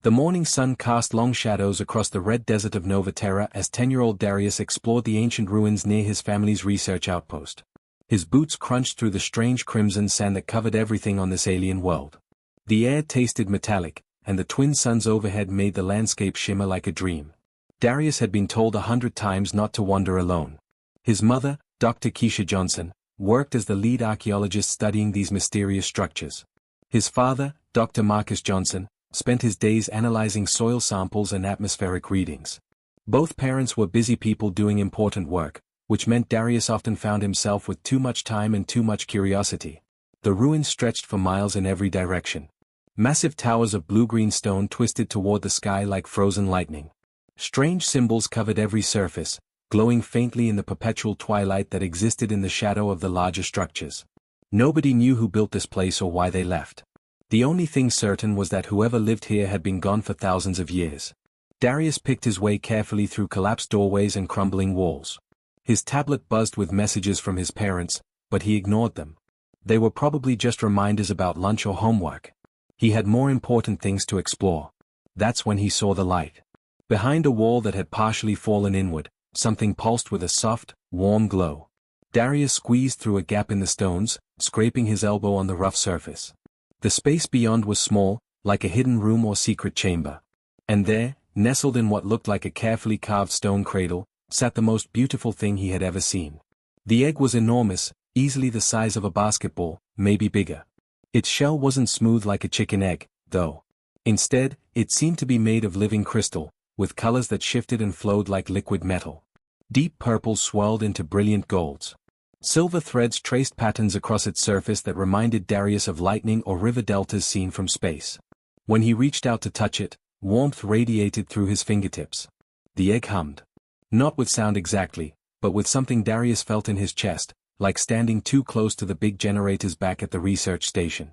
The morning sun cast long shadows across the red desert of Nova Terra as 10-year-old Darius explored the ancient ruins near his family's research outpost. His boots crunched through the strange crimson sand that covered everything on this alien world. The air tasted metallic, and the twin suns overhead made the landscape shimmer like a dream. Darius had been told 100 times not to wander alone. His mother, Dr. Keisha Johnson, worked as the lead archaeologist studying these mysterious structures. His father, Dr. Marcus Johnson, spent his days analyzing soil samples and atmospheric readings. Both parents were busy people doing important work, which meant Darius often found himself with too much time and too much curiosity. The ruins stretched for miles in every direction. Massive towers of blue-green stone twisted toward the sky like frozen lightning. Strange symbols covered every surface, glowing faintly in the perpetual twilight that existed in the shadow of the larger structures. Nobody knew who built this place or why they left. The only thing certain was that whoever lived here had been gone for thousands of years. Darius picked his way carefully through collapsed doorways and crumbling walls. His tablet buzzed with messages from his parents, but he ignored them. They were probably just reminders about lunch or homework. He had more important things to explore. That's when he saw the light. Behind a wall that had partially fallen inward, something pulsed with a soft, warm glow. Darius squeezed through a gap in the stones, scraping his elbow on the rough surface. The space beyond was small, like a hidden room or secret chamber. And there, nestled in what looked like a carefully carved stone cradle, sat the most beautiful thing he had ever seen. The egg was enormous, easily the size of a basketball, maybe bigger. Its shell wasn't smooth like a chicken egg, though. Instead, it seemed to be made of living crystal, with colors that shifted and flowed like liquid metal. Deep purples swirled into brilliant golds. Silver threads traced patterns across its surface that reminded Darius of lightning or river deltas seen from space. When he reached out to touch it, warmth radiated through his fingertips. The egg hummed. Not with sound exactly, but with something Darius felt in his chest, like standing too close to the big generators back at the research station.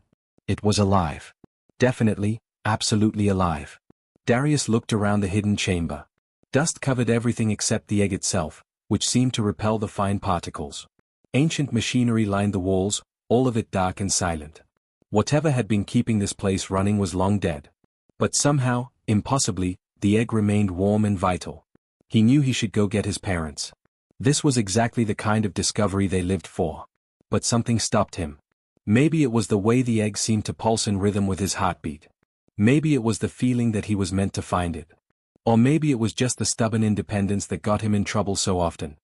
It was alive. Definitely, absolutely alive. Darius looked around the hidden chamber. Dust covered everything except the egg itself, which seemed to repel the fine particles. Ancient machinery lined the walls, all of it dark and silent. Whatever had been keeping this place running was long dead. But somehow, impossibly, the egg remained warm and vital. He knew he should go get his parents. This was exactly the kind of discovery they lived for. But something stopped him. Maybe it was the way the egg seemed to pulse in rhythm with his heartbeat. Maybe it was the feeling that he was meant to find it. Or maybe it was just the stubborn independence that got him in trouble so often.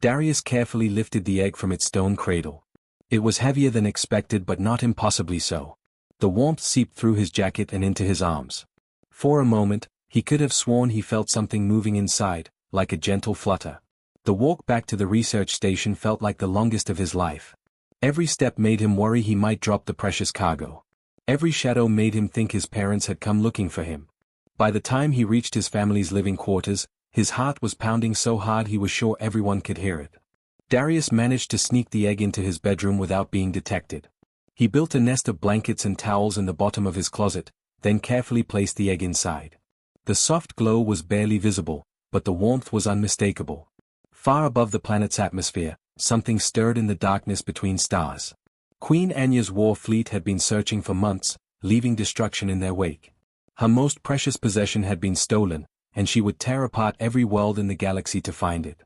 Darius carefully lifted the egg from its stone cradle. It was heavier than expected but not impossibly so. The warmth seeped through his jacket and into his arms. For a moment, he could have sworn he felt something moving inside, like a gentle flutter. The walk back to the research station felt like the longest of his life. Every step made him worry he might drop the precious cargo. Every shadow made him think his parents had come looking for him. By the time he reached his family's living quarters, his heart was pounding so hard he was sure everyone could hear it. Darius managed to sneak the egg into his bedroom without being detected. He built a nest of blankets and towels in the bottom of his closet, then carefully placed the egg inside. The soft glow was barely visible, but the warmth was unmistakable. Far above the planet's atmosphere, something stirred in the darkness between stars. Queen Anya's war fleet had been searching for months, leaving destruction in their wake. Her most precious possession had been stolen, and she would tear apart every world in the galaxy to find it.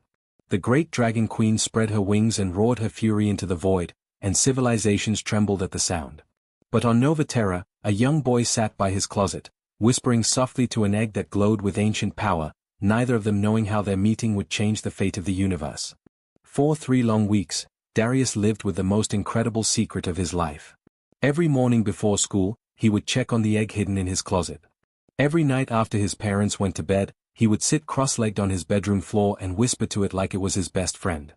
The great dragon queen spread her wings and roared her fury into the void, and civilizations trembled at the sound. But on Nova Terra, a young boy sat by his closet, whispering softly to an egg that glowed with ancient power, neither of them knowing how their meeting would change the fate of the universe. For 3 long weeks, Darius lived with the most incredible secret of his life. Every morning before school, he would check on the egg hidden in his closet. Every night after his parents went to bed, he would sit cross-legged on his bedroom floor and whisper to it like it was his best friend.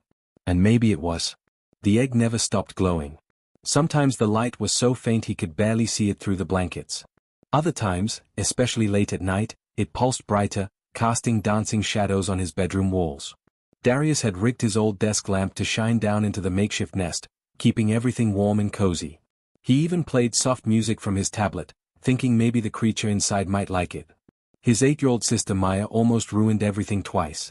And maybe it was. The egg never stopped glowing. Sometimes the light was so faint he could barely see it through the blankets. Other times, especially late at night, it pulsed brighter, casting dancing shadows on his bedroom walls. Darius had rigged his old desk lamp to shine down into the makeshift nest, keeping everything warm and cozy. He even played soft music from his tablet, thinking maybe the creature inside might like it. His 8-year-old sister Maya almost ruined everything twice.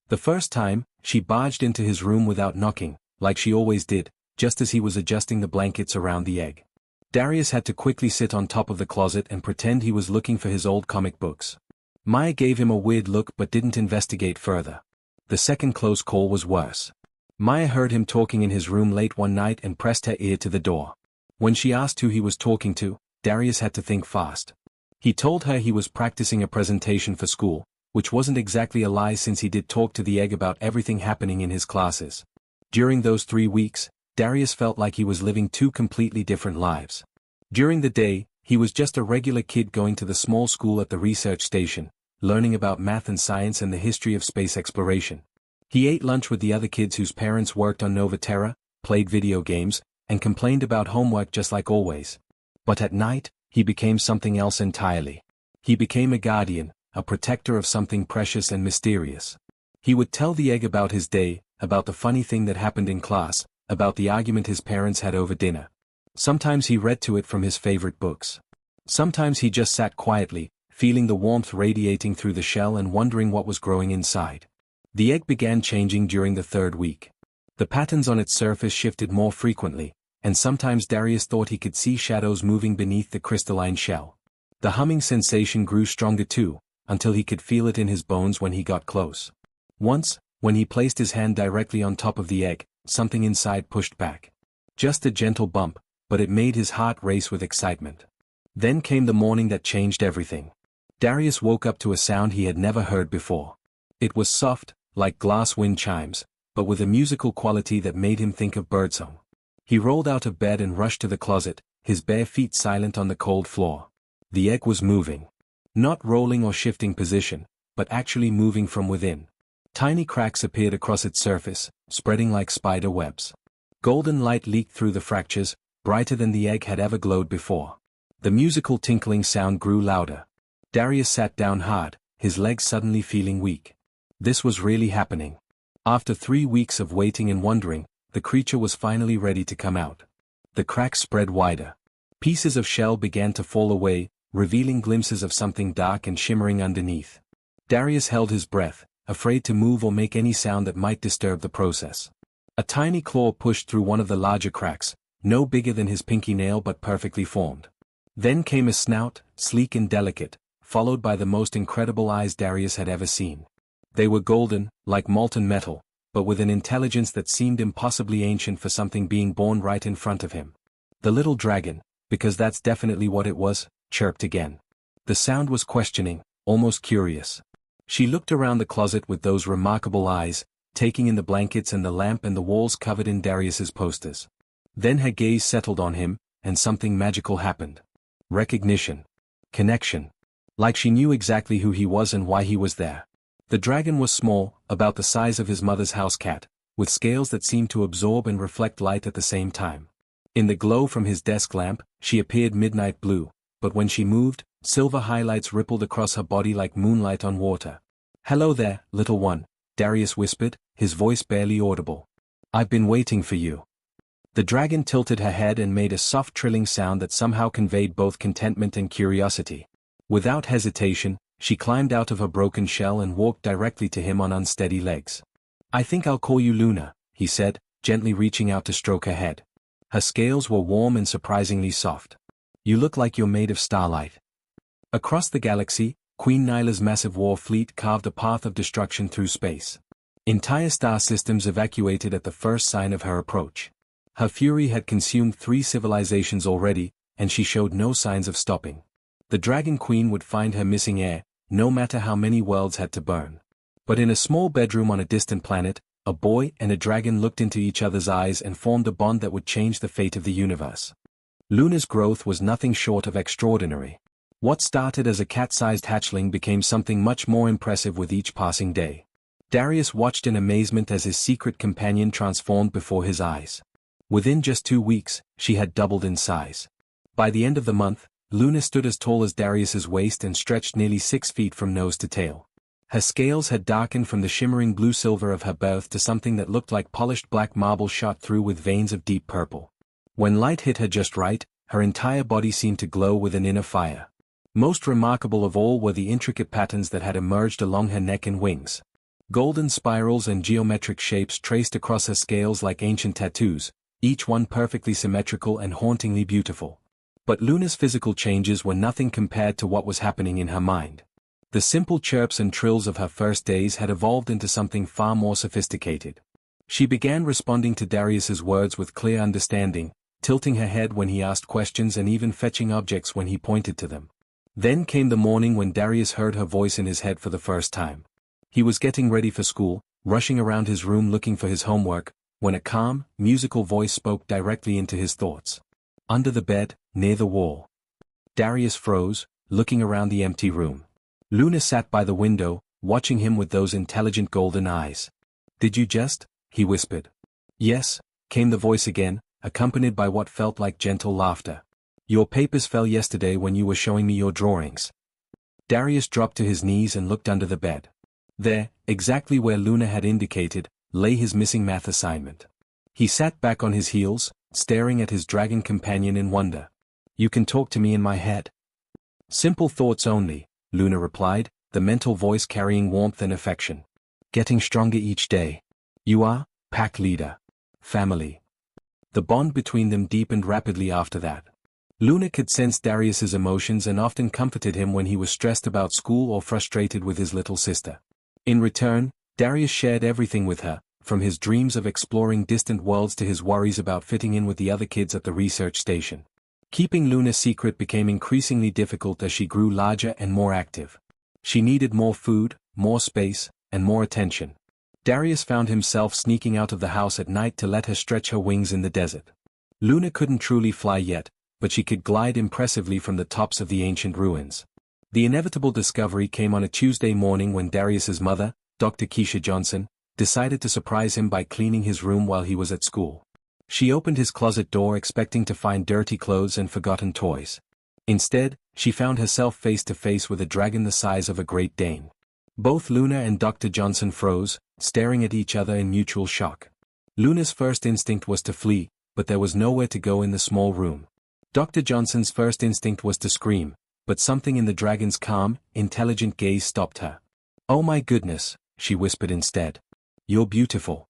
The first time, she barged into his room without knocking, like she always did, just as he was adjusting the blankets around the egg. Darius had to quickly sit on top of the closet and pretend he was looking for his old comic books. Maya gave him a weird look but didn't investigate further. The second close call was worse. Maya heard him talking in his room late one night and pressed her ear to the door. When she asked who he was talking to, Darius had to think fast. He told her he was practicing a presentation for school, which wasn't exactly a lie since he did talk to the egg about everything happening in his classes. During those 3 weeks, Darius felt like he was living two completely different lives. During the day, he was just a regular kid going to the small school at the research station, learning about math and science and the history of space exploration. He ate lunch with the other kids whose parents worked on Nova Terra, played video games, and complained about homework just like always. But at night, he became something else entirely. He became a guardian, a protector of something precious and mysterious. He would tell the egg about his day, about the funny thing that happened in class, about the argument his parents had over dinner. Sometimes he read to it from his favorite books. Sometimes he just sat quietly, feeling the warmth radiating through the shell and wondering what was growing inside. The egg began changing during the 3rd week. The patterns on its surface shifted more frequently, and sometimes Darius thought he could see shadows moving beneath the crystalline shell. The humming sensation grew stronger too, until he could feel it in his bones when he got close. Once, when he placed his hand directly on top of the egg, something inside pushed back. Just a gentle bump, but it made his heart race with excitement. Then came the morning that changed everything. Darius woke up to a sound he had never heard before. It was soft, like glass wind chimes, but with a musical quality that made him think of birdsong. He rolled out of bed and rushed to the closet, his bare feet silent on the cold floor. The egg was moving. Not rolling or shifting position, but actually moving from within. Tiny cracks appeared across its surface, spreading like spider webs. Golden light leaked through the fractures, brighter than the egg had ever glowed before. The musical tinkling sound grew louder. Darius sat down hard, his legs suddenly feeling weak. This was really happening. After 3 weeks of waiting and wondering, the creature was finally ready to come out. The cracks spread wider. Pieces of shell began to fall away, revealing glimpses of something dark and shimmering underneath. Darius held his breath, afraid to move or make any sound that might disturb the process. A tiny claw pushed through one of the larger cracks, no bigger than his pinky nail but perfectly formed. Then came a snout, sleek and delicate, followed by the most incredible eyes Darius had ever seen. They were golden, like molten metal, but with an intelligence that seemed impossibly ancient for something being born right in front of him. The little dragon, because that's definitely what it was, chirped again. The sound was questioning, almost curious. She looked around the closet with those remarkable eyes, taking in the blankets and the lamp and the walls covered in Darius's posters. Then her gaze settled on him, and something magical happened. Recognition. Connection. Like she knew exactly who he was and why he was there. The dragon was small, about the size of his mother's house cat, with scales that seemed to absorb and reflect light at the same time. In the glow from his desk lamp, she appeared midnight blue, but when she moved, silver highlights rippled across her body like moonlight on water. "Hello there, little one," Darius whispered, his voice barely audible. "I've been waiting for you." The dragon tilted her head and made a soft trilling sound that somehow conveyed both contentment and curiosity. Without hesitation, she climbed out of her broken shell and walked directly to him on unsteady legs. "I think I'll call you Luna," he said, gently reaching out to stroke her head. Her scales were warm and surprisingly soft. "You look like you're made of starlight." Across the galaxy, Queen Nyla's massive war fleet carved a path of destruction through space. Entire star systems evacuated at the first sign of her approach. Her fury had consumed 3 civilizations already, and she showed no signs of stopping. The Dragon Queen would find her missing heir, no matter how many worlds had to burn. But in a small bedroom on a distant planet, a boy and a dragon looked into each other's eyes and formed a bond that would change the fate of the universe. Luna's growth was nothing short of extraordinary. What started as a cat-sized hatchling became something much more impressive with each passing day. Darius watched in amazement as his secret companion transformed before his eyes. Within just 2 weeks, she had doubled in size. By the end of the month, Luna stood as tall as Darius's waist and stretched nearly 6 feet from nose to tail. Her scales had darkened from the shimmering blue-silver of her birth to something that looked like polished black marble shot through with veins of deep purple. When light hit her just right, her entire body seemed to glow with an inner fire. Most remarkable of all were the intricate patterns that had emerged along her neck and wings. Golden spirals and geometric shapes traced across her scales like ancient tattoos, each one perfectly symmetrical and hauntingly beautiful. But Luna's physical changes were nothing compared to what was happening in her mind. The simple chirps and trills of her first days had evolved into something far more sophisticated. She began responding to Darius's words with clear understanding, tilting her head when he asked questions and even fetching objects when he pointed to them. Then came the morning when Darius heard her voice in his head for the first time. He was getting ready for school, rushing around his room looking for his homework, when a calm, musical voice spoke directly into his thoughts. Under the bed, near the wall. Darius froze, looking around the empty room. Luna sat by the window, watching him with those intelligent golden eyes. "Did you just?" he whispered. "Yes," came the voice again, accompanied by what felt like gentle laughter. "Your papers fell yesterday when you were showing me your drawings." Darius dropped to his knees and looked under the bed. There, exactly where Luna had indicated, lay his missing math assignment. He sat back on his heels, staring at his dragon companion in wonder. "You can talk to me in my head." "Simple thoughts only," Luna replied, the mental voice carrying warmth and affection. "Getting stronger each day. You are, pack leader. Family." The bond between them deepened rapidly after that. Luna could sense Darius's emotions and often comforted him when he was stressed about school or frustrated with his little sister. In return, Darius shared everything with her, from his dreams of exploring distant worlds to his worries about fitting in with the other kids at the research station. Keeping Luna's secret became increasingly difficult as she grew larger and more active. She needed more food, more space, and more attention. Darius found himself sneaking out of the house at night to let her stretch her wings in the desert. Luna couldn't truly fly yet, but she could glide impressively from the tops of the ancient ruins. The inevitable discovery came on a Tuesday morning when Darius's mother, Dr. Keisha Johnson, decided to surprise him by cleaning his room while he was at school. She opened his closet door expecting to find dirty clothes and forgotten toys. Instead, she found herself face to face with a dragon the size of a Great Dane. Both Luna and Dr. Johnson froze, staring at each other in mutual shock. Luna's first instinct was to flee, but there was nowhere to go in the small room. Dr. Johnson's first instinct was to scream, but something in the dragon's calm, intelligent gaze stopped her. "Oh my goodness," she whispered instead. "You're beautiful."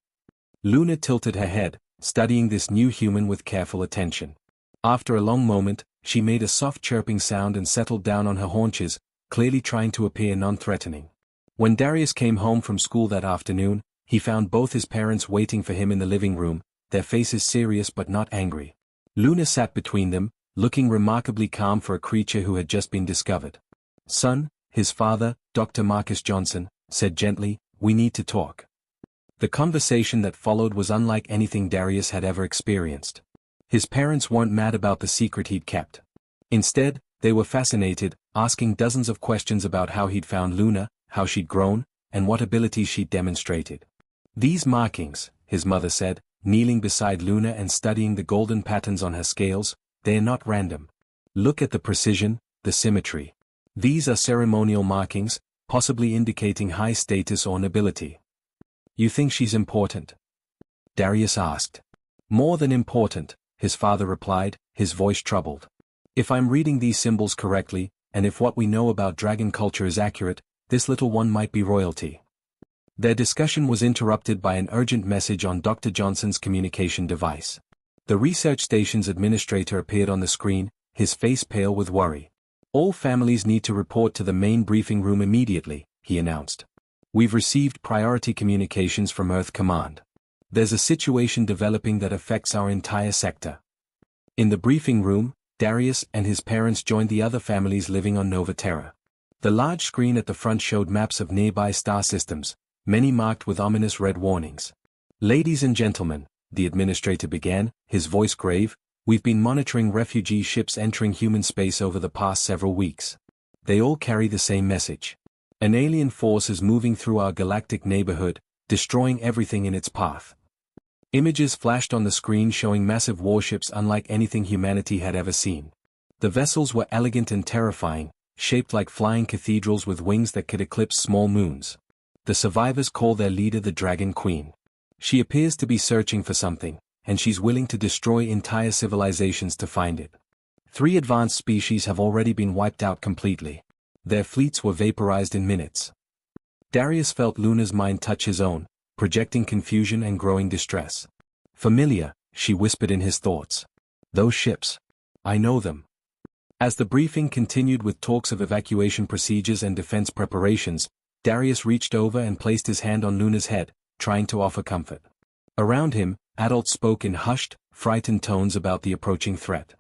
Luna tilted her head, studying this new human with careful attention. After a long moment, she made a soft chirping sound and settled down on her haunches, clearly trying to appear non-threatening. When Darius came home from school that afternoon, he found both his parents waiting for him in the living room, their faces serious but not angry. Luna sat between them, looking remarkably calm for a creature who had just been discovered. "Son," his father, Dr. Marcus Johnson, said gently, "we need to talk." The conversation that followed was unlike anything Darius had ever experienced. His parents weren't mad about the secret he'd kept. Instead, they were fascinated, asking dozens of questions about how he'd found Luna, how she'd grown, and what abilities she'd demonstrated. "These markings," his mother said, kneeling beside Luna and studying the golden patterns on her scales, "they're not random. Look at the precision, the symmetry. These are ceremonial markings, possibly indicating high status or nobility." "You think she's important?" Darius asked. "More than important," his father replied, his voice troubled. "If I'm reading these symbols correctly, and if what we know about dragon culture is accurate, this little one might be royalty." Their discussion was interrupted by an urgent message on Dr. Johnson's communication device. The research station's administrator appeared on the screen, his face pale with worry. "All families need to report to the main briefing room immediately," he announced. "We've received priority communications from Earth Command. There's a situation developing that affects our entire sector." In the briefing room, Darius and his parents joined the other families living on Nova Terra. The large screen at the front showed maps of nearby star systems, many marked with ominous red warnings. "Ladies and gentlemen," the administrator began, his voice grave, "we've been monitoring refugee ships entering human space over the past several weeks. They all carry the same message. An alien force is moving through our galactic neighborhood, destroying everything in its path." Images flashed on the screen showing massive warships unlike anything humanity had ever seen. The vessels were elegant and terrifying, shaped like flying cathedrals with wings that could eclipse small moons. The survivors call their leader the Dragon Queen. She appears to be searching for something, and she's willing to destroy entire civilizations to find it. 3 advanced species have already been wiped out completely. Their fleets were vaporized in minutes. Darius felt Luna's mind touch his own, projecting confusion and growing distress. "Familiar," she whispered in his thoughts. "Those ships. I know them. As the briefing continued with talks of evacuation procedures and defense preparations, Darius reached over and placed his hand on Luna's head, trying to offer comfort. Around him, adults spoke in hushed, frightened tones about the approaching threat.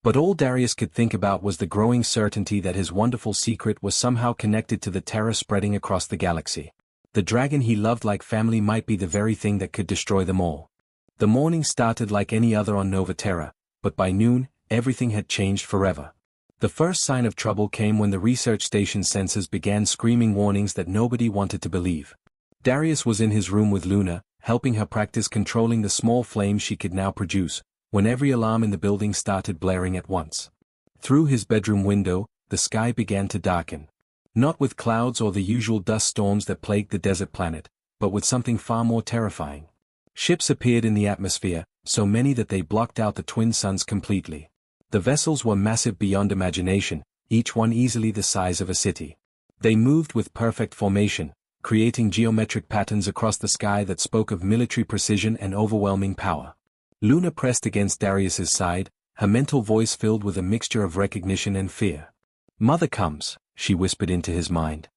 But all Darius could think about was the growing certainty that his wonderful secret was somehow connected to the terror spreading across the galaxy. The dragon he loved like family might be the very thing that could destroy them all. The morning started like any other on Nova Terra, but by noon, everything had changed forever. The first sign of trouble came when the research station's sensors began screaming warnings that nobody wanted to believe. Darius was in his room with Luna, helping her practice controlling the small flames she could now produce, when every alarm in the building started blaring at once. Through his bedroom window, the sky began to darken. Not with clouds or the usual dust storms that plagued the desert planet, but with something far more terrifying. Ships appeared in the atmosphere, so many that they blocked out the twin suns completely. The vessels were massive beyond imagination, each one easily the size of a city. They moved with perfect formation, creating geometric patterns across the sky that spoke of military precision and overwhelming power. Luna pressed against Darius's side, her mental voice filled with a mixture of recognition and fear. "Mother comes," she whispered into his mind.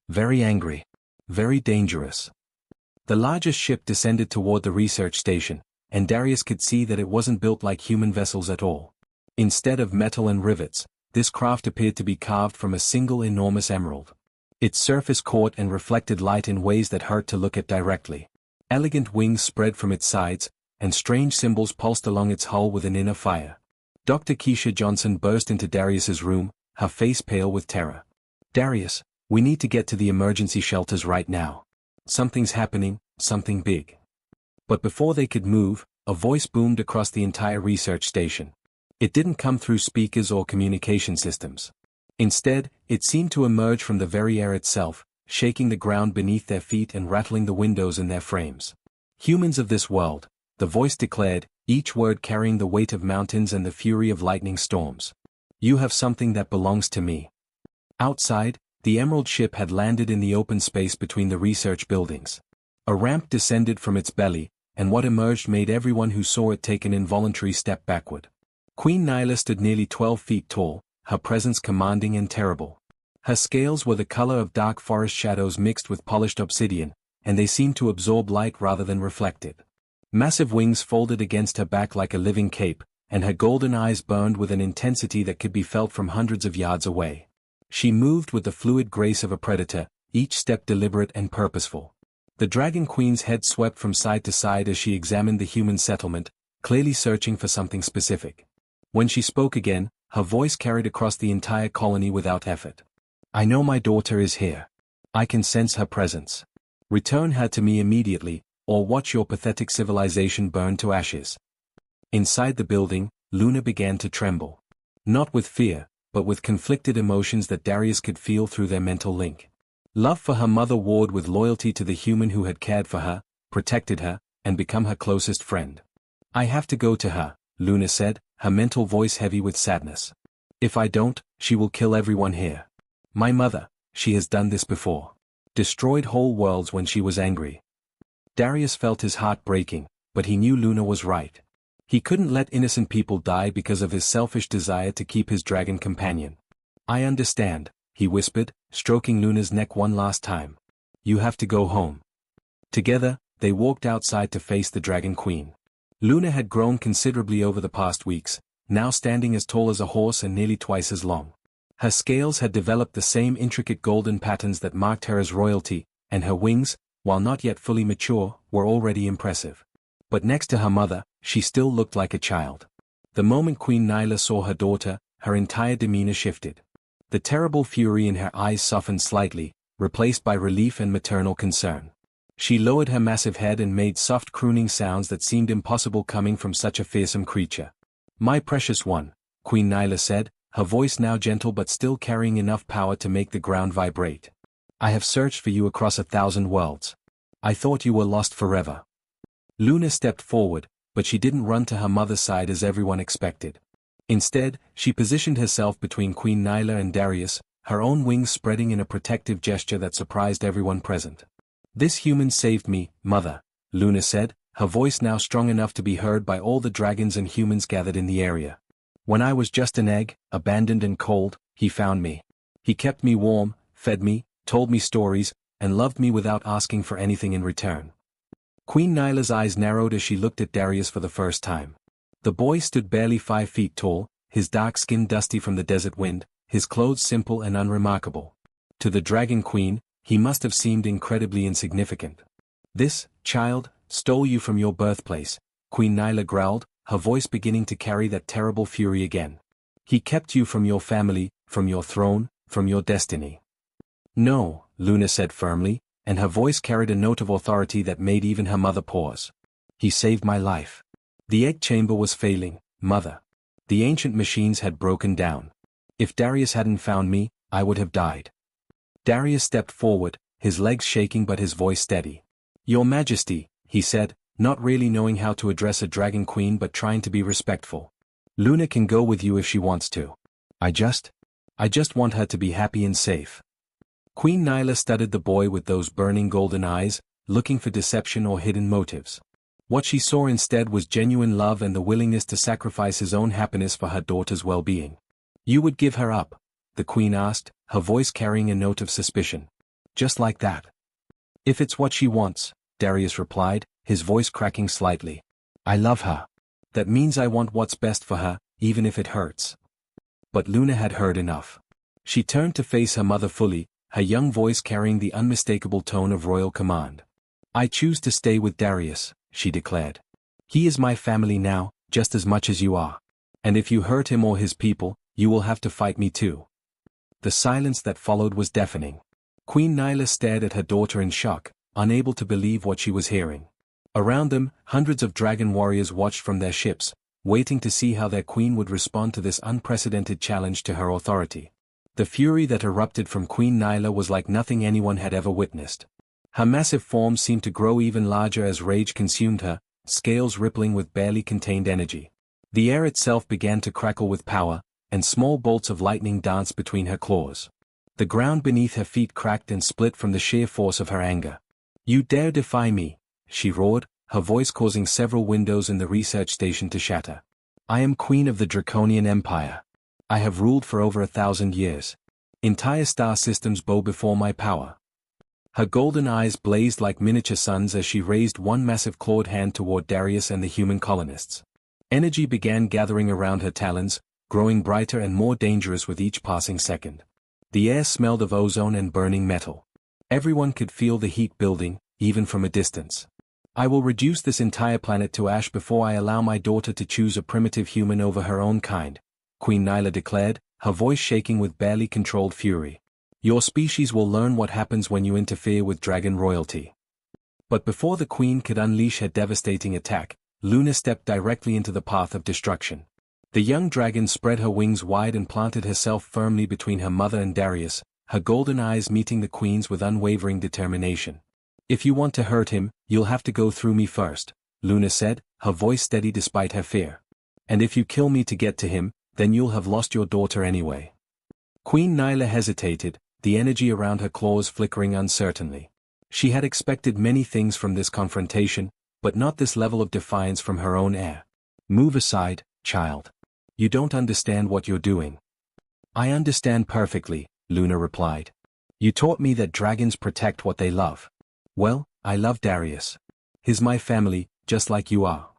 "Very angry. Very dangerous." The largest ship descended toward the research station, and Darius could see that it wasn't built like human vessels at all. Instead of metal and rivets, this craft appeared to be carved from a single enormous emerald. Its surface caught and reflected light in ways that hurt to look at directly. Elegant wings spread from its sides, and strange symbols pulsed along its hull with an inner fire. Dr. Keisha Johnson burst into Darius's room, her face pale with terror. "Darius, we need to get to the emergency shelters right now. Something's happening, something big." But before they could move, a voice boomed across the entire research station. It didn't come through speakers or communication systems. Instead, it seemed to emerge from the very air itself, shaking the ground beneath their feet and rattling the windows in their frames. "Humans of this world," the voice declared, each word carrying the weight of mountains and the fury of lightning storms. "You have something that belongs to me." Outside, the emerald ship had landed in the open space between the research buildings. A ramp descended from its belly, and what emerged made everyone who saw it take an involuntary step backward. Queen Nyla stood nearly 12 feet tall, her presence commanding and terrible. Her scales were the color of dark forest shadows mixed with polished obsidian, and they seemed to absorb light rather than reflect it. Massive wings folded against her back like a living cape, and her golden eyes burned with an intensity that could be felt from hundreds of yards away. She moved with the fluid grace of a predator, each step deliberate and purposeful. The Dragon Queen's head swept from side to side as she examined the human settlement, clearly searching for something specific. When she spoke again, her voice carried across the entire colony without effort. "I know my daughter is here. I can sense her presence. Return her to me immediately, or watch your pathetic civilization burn to ashes." Inside the building, Luna began to tremble. Not with fear, but with conflicted emotions that Darius could feel through their mental link. Love for her mother warred with loyalty to the human who had cared for her, protected her, and become her closest friend. "I have to go to her," Luna said, her mental voice heavy with sadness. "If I don't, she will kill everyone here. My mother, she has done this before. Destroyed whole worlds when she was angry." Darius felt his heart breaking, but he knew Luna was right. He couldn't let innocent people die because of his selfish desire to keep his dragon companion. "I understand," he whispered, stroking Luna's neck one last time. "You have to go home." Together, they walked outside to face the Dragon Queen. Luna had grown considerably over the past weeks, now standing as tall as a horse and nearly twice as long. Her scales had developed the same intricate golden patterns that marked her as royalty, and her wings, while not yet fully mature, were already impressive. But next to her mother, she still looked like a child. The moment Queen Nyla saw her daughter, her entire demeanor shifted. The terrible fury in her eyes softened slightly, replaced by relief and maternal concern. She lowered her massive head and made soft crooning sounds that seemed impossible coming from such a fearsome creature. "My precious one," Queen Nyla said, her voice now gentle but still carrying enough power to make the ground vibrate. "I have searched for you across 1,000 worlds. I thought you were lost forever." Luna stepped forward, but she didn't run to her mother's side as everyone expected. Instead, she positioned herself between Queen Nyla and Darius, her own wings spreading in a protective gesture that surprised everyone present. "This human saved me, Mother," Luna said, her voice now strong enough to be heard by all the dragons and humans gathered in the area. When I was just an egg, abandoned and cold, he found me. He kept me warm, fed me, told me stories, and loved me without asking for anything in return. Queen Nyla's eyes narrowed as she looked at Darius for the first time. The boy stood barely 5 feet tall, his dark skin dusty from the desert wind, his clothes simple and unremarkable. To the Dragon Queen, he must have seemed incredibly insignificant. "This, child, stole you from your birthplace," Queen Nyla growled, her voice beginning to carry that terrible fury again. "He kept you from your family, from your throne, from your destiny." "No," Luna said firmly, and her voice carried a note of authority that made even her mother pause. "He saved my life. The egg chamber was failing, Mother. The ancient machines had broken down. If Darius hadn't found me, I would have died." Darius stepped forward, his legs shaking but his voice steady. "Your Majesty," he said, not really knowing how to address a dragon queen but trying to be respectful. "Luna can go with you if she wants to. I just want her to be happy and safe." Queen Nyla studied the boy with those burning golden eyes, looking for deception or hidden motives. What she saw instead was genuine love and the willingness to sacrifice his own happiness for her daughter's well-being. "You would give her up?" the queen asked, her voice carrying a note of suspicion. "Just like that?" "If it's what she wants," Darius replied, his voice cracking slightly. "I love her. That means I want what's best for her, even if it hurts." But Luna had heard enough. She turned to face her mother fully, her young voice carrying the unmistakable tone of royal command. "I choose to stay with Darius," she declared. "He is my family now, just as much as you are. And if you hurt him or his people, you will have to fight me too." The silence that followed was deafening. Queen Nyla stared at her daughter in shock, unable to believe what she was hearing. Around them, hundreds of dragon warriors watched from their ships, waiting to see how their queen would respond to this unprecedented challenge to her authority. The fury that erupted from Queen Nyla was like nothing anyone had ever witnessed. Her massive form seemed to grow even larger as rage consumed her, scales rippling with barely contained energy. The air itself began to crackle with power, and small bolts of lightning danced between her claws. The ground beneath her feet cracked and split from the sheer force of her anger. "You dare defy me?" she roared, her voice causing several windows in the research station to shatter. "I am Queen of the Draconian Empire. I have ruled for over 1,000 years. Entire star systems bow before my power." Her golden eyes blazed like miniature suns as she raised one massive clawed hand toward Darius and the human colonists. Energy began gathering around her talons, growing brighter and more dangerous with each passing second. The air smelled of ozone and burning metal. Everyone could feel the heat building, even from a distance. "I will reduce this entire planet to ash before I allow my daughter to choose a primitive human over her own kind," Queen Nyla declared, her voice shaking with barely controlled fury. "Your species will learn what happens when you interfere with dragon royalty." But before the queen could unleash her devastating attack, Luna stepped directly into the path of destruction. The young dragon spread her wings wide and planted herself firmly between her mother and Darius, her golden eyes meeting the queen's with unwavering determination. "If you want to hurt him, you'll have to go through me first," Luna said, her voice steady despite her fear. "And if you kill me to get to him, then you'll have lost your daughter anyway." Queen Nyla hesitated, the energy around her claws flickering uncertainly. She had expected many things from this confrontation, but not this level of defiance from her own heir. "Move aside, child. You don't understand what you're doing." "I understand perfectly," Luna replied. "You taught me that dragons protect what they love. Well, I love Darius. He's my family, just like you are."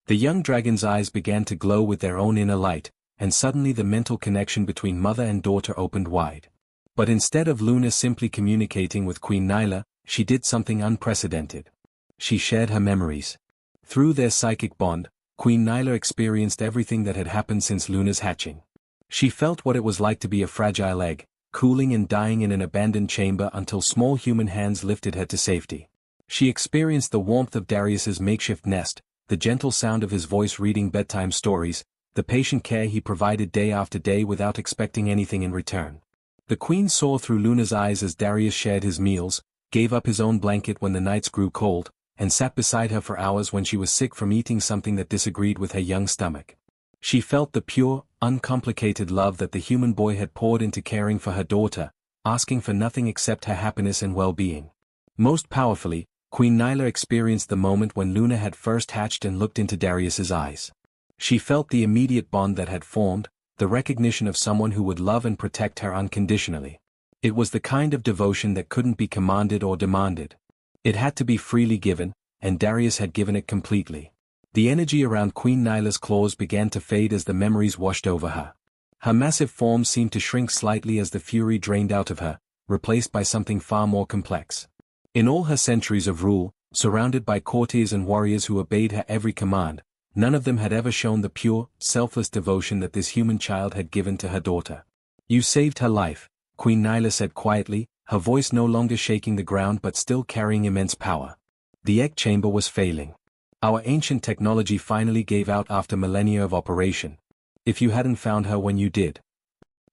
The young dragon's eyes began to glow with their own inner light, and suddenly the mental connection between mother and daughter opened wide. But instead of Luna simply communicating with Queen Nyla, she did something unprecedented. She shared her memories. Through their psychic bond, Queen Nyla experienced everything that had happened since Luna's hatching. She felt what it was like to be a fragile egg, cooling and dying in an abandoned chamber until small human hands lifted her to safety. She experienced the warmth of Darius's makeshift nest, the gentle sound of his voice reading bedtime stories, the patient care he provided day after day without expecting anything in return. The queen saw through Luna's eyes as Darius shared his meals, gave up his own blanket when the nights grew cold, and sat beside her for hours when she was sick from eating something that disagreed with her young stomach. She felt the pure, uncomplicated love that the human boy had poured into caring for her daughter, asking for nothing except her happiness and well-being. Most powerfully, Queen Nyla experienced the moment when Luna had first hatched and looked into Darius's eyes. She felt the immediate bond that had formed, the recognition of someone who would love and protect her unconditionally. It was the kind of devotion that couldn't be commanded or demanded. It had to be freely given, and Darius had given it completely. The energy around Queen Nyla's claws began to fade as the memories washed over her. Her massive form seemed to shrink slightly as the fury drained out of her, replaced by something far more complex. In all her centuries of rule, surrounded by courtiers and warriors who obeyed her every command, none of them had ever shown the pure, selfless devotion that this human child had given to her daughter. "You saved her life," Queen Nyla said quietly, her voice no longer shaking the ground but still carrying immense power. "The egg chamber was failing. Our ancient technology finally gave out after millennia of operation. If you hadn't found her when you did."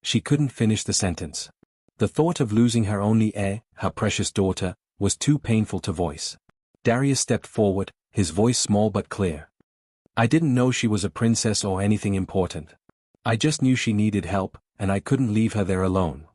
She couldn't finish the sentence. The thought of losing her only heir, her precious daughter, was too painful to voice. Darius stepped forward, his voice small but clear. "I didn't know she was a princess or anything important. I just knew she needed help, and I couldn't leave her there alone."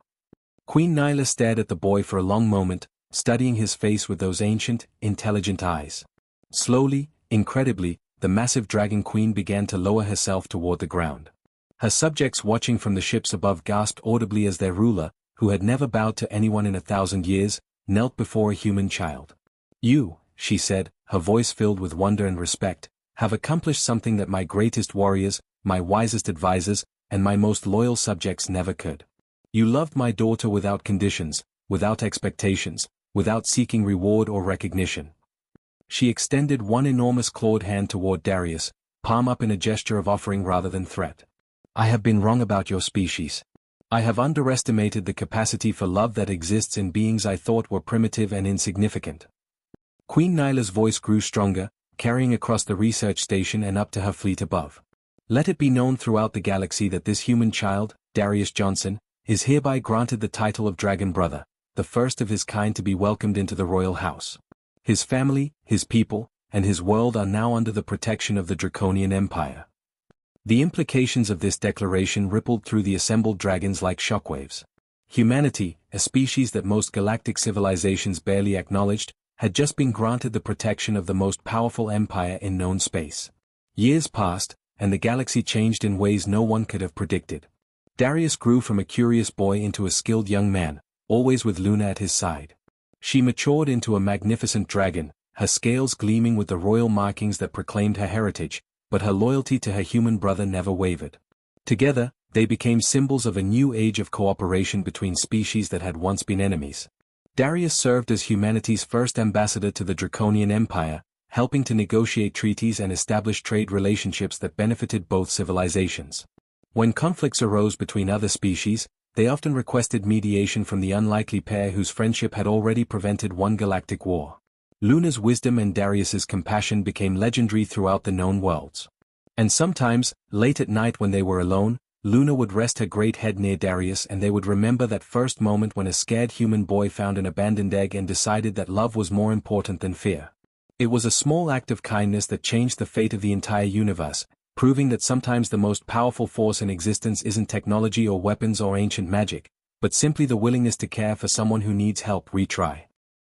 Queen Nyla stared at the boy for a long moment, studying his face with those ancient, intelligent eyes. Slowly, incredibly, the massive dragon queen began to lower herself toward the ground. Her subjects watching from the ships above gasped audibly as their ruler, who had never bowed to anyone in 1,000 years, knelt before a human child. "You," she said, her voice filled with wonder and respect, "have accomplished something that my greatest warriors, my wisest advisors, and my most loyal subjects never could. You loved my daughter without conditions, without expectations, without seeking reward or recognition." She extended one enormous clawed hand toward Darius, palm up in a gesture of offering rather than threat. "I have been wrong about your species. I have underestimated the capacity for love that exists in beings I thought were primitive and insignificant." Queen Nyla's voice grew stronger, carrying across the research station and up to her fleet above. "Let it be known throughout the galaxy that this human child, Darius Johnson, is hereby granted the title of Dragon Brother, the first of his kind to be welcomed into the royal house. His family, his people, and his world are now under the protection of the Draconian Empire." The implications of this declaration rippled through the assembled dragons like shockwaves. Humanity, a species that most galactic civilizations barely acknowledged, had just been granted the protection of the most powerful empire in known space. Years passed, and the galaxy changed in ways no one could have predicted. Darius grew from a curious boy into a skilled young man, always with Luna at his side. She matured into a magnificent dragon, her scales gleaming with the royal markings that proclaimed her heritage, but her loyalty to her human brother never wavered. Together, they became symbols of a new age of cooperation between species that had once been enemies. Darius served as humanity's first ambassador to the Draconian Empire, helping to negotiate treaties and establish trade relationships that benefited both civilizations. When conflicts arose between other species, they often requested mediation from the unlikely pair whose friendship had already prevented one galactic war. Luna's wisdom and Darius's compassion became legendary throughout the known worlds. And sometimes, late at night when they were alone, Luna would rest her great head near Darius and they would remember that first moment when a scared human boy found an abandoned egg and decided that love was more important than fear. It was a small act of kindness that changed the fate of the entire universe, proving that sometimes the most powerful force in existence isn't technology or weapons or ancient magic, but simply the willingness to care for someone who needs help retry.